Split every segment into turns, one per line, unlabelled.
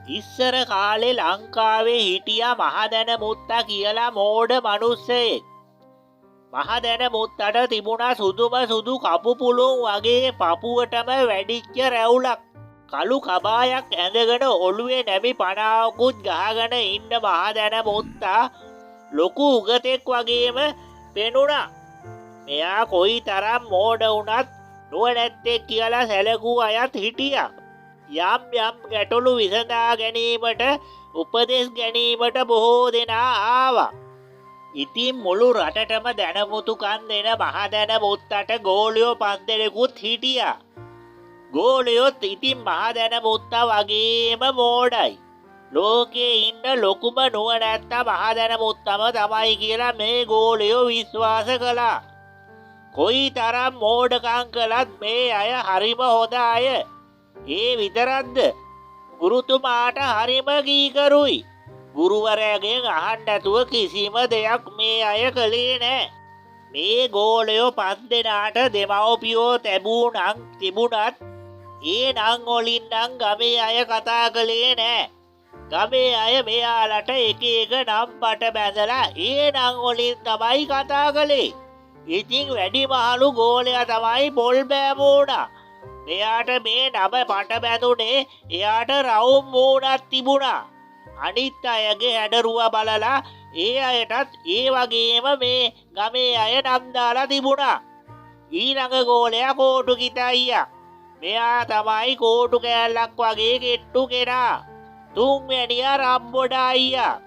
ඉස්සර කාලේ ලංකාවේ හිටියා මහදැන මුත්තා කියලා මෝඩ මිනිස්සෙක්. මහදැන මුත්තට තිබුණා සුදුම සුදු කපු පුළුන් වගේ පපුවටම වැඩිච්ච රැවුලක්. කළු කබායක් ඇඳගෙන ඔළුවේ නැමි පණාවකුත් ගහගෙන ඉන්න මහදැන මුත්තා ලොකු උගතෙක් වගේම පෙනුණා. මෙයා කොයි තරම් මෝඩ වුණත් නුවණැත්තෙක් කියලා සැලකූ අයත් හිටියා. යම් යම් ගැටලු විසඳා ගැනීමට උපදෙස් ගැනීමට බොහෝ දෙනා ආවා. ඉතින් මුළු රටටම දැනමුතුකම් දෙන මහදැන මුත්තට ගෝලියෝ 5 දෙනෙකුත් හිටියා. ගෝලියොත් ඉතින් මහදැන මුත්තා වගේම මෝඩයි. ලෝකේ ඉන්න ලොකුම නුවණැත්තා මහදැන මුත්තම තමයි කියලා මේ ගෝලියෝ විශ්වාස කළා. කොයි තරම් මෝඩකම් කළත් මේ අය හරිම හොඳ අය. ඒ විතරක්ද ගුරුතුමාට හරිම කීකරුයි. ගුරුවරයාගෙන් අහන්න නැතුව කිසිම දෙයක් මේ අය කළේ නැහැ. මේ ගෝලයෝ 5 දෙනාට දෙමව්පියෝ තිබුණත් ඒ නම් වලින් නම් ගමේ අය කතා කළේ නැහැ. ගමේ අය මෙයාලට එක එක නම් පට බැඳලා ඒ නම් වලින් තමයි කතා කළේ. ඉතින් වැඩිමහලු ගෝලයා තමයි පොල් බෑමෝණා. මෙයාට මේ නම පට බැඳුනේ එයාට රවුම් මූණක් තිබුණා. අනිත් අයගේ හැඩරුව බලලා ඒ අයටත් ඒ වගේම මේ ගමේ අය නම් දාලා තිබුණා. ඊළඟ ගෝලයා කෝටු කිතයියා. මෙයා තමයි කෝටු කෑල්ලක් වගේ කෙට්ටු කෙනා. තුන්වැනියා රම්බොඩා අයියා.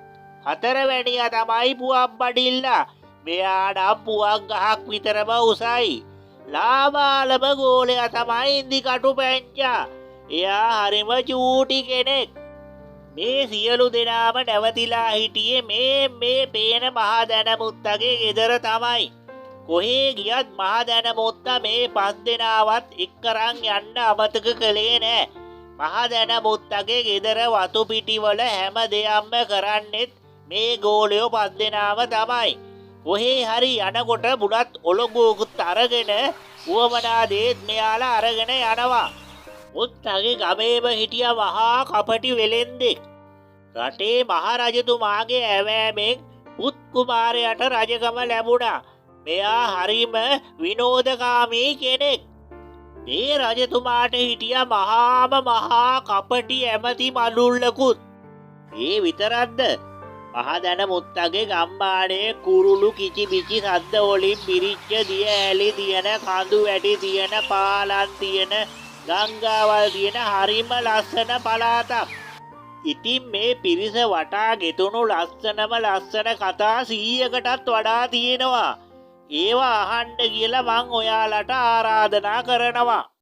හතරවැනියා තමයි පුවබ්බඩිල්ලා. මෙයා නම් පුවක් ගහක් විතරම උසයි. ලාබාලම ගෝලයා තමයි ඉන්දිකටු පැංචා. එයා හරිම චූටි කෙනෙක්. මේ සියලු දෙනාම නැවතිලා හිටියේ මේ පේන මහදැන මුත්තගේ ගෙදර තමයි. කොහේ ගියත් මහදැන මුත්තා මේ 5 දෙනාවත් එක්කරන් යන්න අමතක කළේ නෑ. මහදැන මුත්තගේ ගෙදර වතු පිටිවල හැම දෙයක්ම කරන්නෙත් මේ ගෝලයෝ 5 දෙනාම තමයි. කොහේ හරි යනකොට බුලත් ඔලොගුවකුත් අරගෙන උවමනා දේත් මෙයාලා අරගෙන යනවා. මුත්තගේ ගමේම හිටිය මහා කපටි වෙලෙන්දෙක්. රටේ මහරජතුමාගේ ඇවෑමෙන් පුත් කුමාරයාට රජකම ලැබුණා. මෙයා හරිම විනෝදකාමී කෙනෙක්. මේ රජතුමාට හිටිය මහා කපටි ඇමති මඩුල්ලකුත්. ඒ විතරක්ද මහදැන මුත්තගේ ගම්මානයේ කුරුළු කිචිබිචි සද්ද වලින් පිරිච්ච දිය ඇලි තියෙන කඳු වැටි තියෙන පාලන් තියෙන ගංගාවල් තියෙන හරිම ලස්සන පළාතක්. ඉතින් මේ පිරිස වටා ගෙතුණු ලස්සන කතා 100කටත් වඩා තියෙනවා. ඒවා අහන්න කියලා මං ඔයාලට ආරාධනා කරනවා.